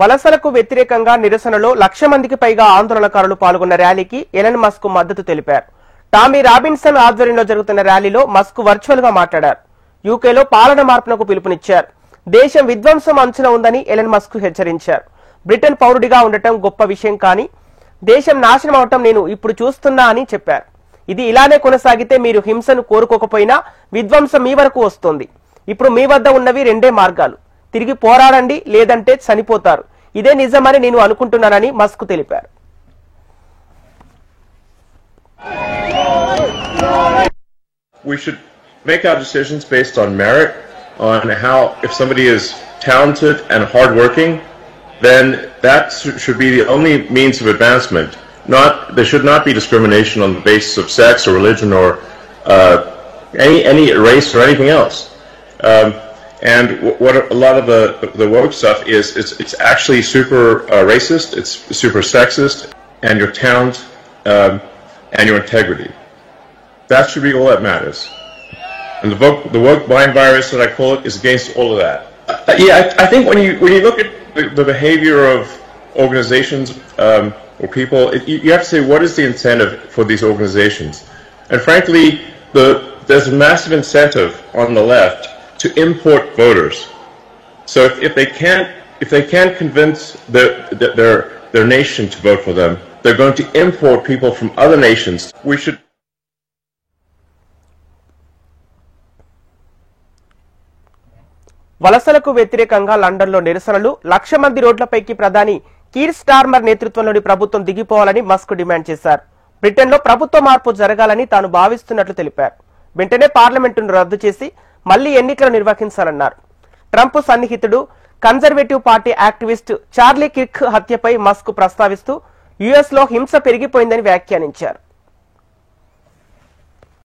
వలసలకు వ్యతిరేకంగా నిరసనలో 1,00,000 మందికి పైగా ఆందోళనకారులు పాల్గొన్న ర్యాలీకి ఎలన్ మస్క్ మద్దతు తెలిపారు. టామీ రాబిన్సన్ ఆధ్వర్యంలో జరుగుతున్న ర్యాలీలో మస్క్ వర్చువల్ గా మాట్లాడారు. యూకేలో పాలన మార్పునకు పిలుపునిచ్చారు. దేశం విధ్వంసం అంచున ఉందని ఎలన్ మస్క్ హెచ్చరించారు. బ్రిటన్ పౌరుడిగా ఉండటం గొప్ప విషయం కానీ దేశం నాశనం అవటం నేను ఇప్పుడు చూస్తున్నా అని చెప్పారు. ఇది ఇలానే కొనసాగితే మీరు హింసను కోరుకోకపోయినా విధ్వంసం మీ వరకు వస్తుంది. ఇప్పుడు మీ వద్ద ఉన్నవి రెండే మార్గాలు, తిరిగి పోరాడండి లేదంటే చనిపోతారు. ఇదే నిజమని నేను అనుకుంటున్నానని మస్క్ తెలిపారు. We should make our decisions based on merit, on how if somebody is talented and hardworking, then that should be the only means of advancement. There should not be discrimination on the basis of sex or religion or any race or anything else. And what a lot of the woke stuff is, it's actually super racist, it's super sexist, and your talent and your integrity. That should be all that matters. And the woke mind virus that I call it is against all of that. I think when you look at the behavior of organizations or people, you have to say, what is the incentive for these organizations? And frankly, there's a massive incentive on the left to import voters. So if they can't convince their nation to vote for them, they're going to import people from other nations. We should. వలసలకు వ్యతిరేకంగా లండన్లో నిరసనలు, 1,00,000 మంది రోడ్లపైకి ప్రధాని Keir Starmer నేతృత్వంలోని ప్రభుత్వం దిగిపోవాలని Musk demand చేశారు. బ్రిటన్లో ప్రభుత్వ మార్పు జరగాలని తాను భావిస్తున్నట్లు తెలిపారు. వెంటనే పార్లమెంటును రద్దు చేసి మళ్లీ ఎన్నికలు నిర్వహించాలన్నారు. ట్రంప్ సన్నిహితుడు conservative party activist Charlie Kirk హత్యపై మస్క్ ప్రస్తావిస్తూ యుఎస్ లో హింస పెరిగిపోయిందని వ్యాఖ్యానించారు.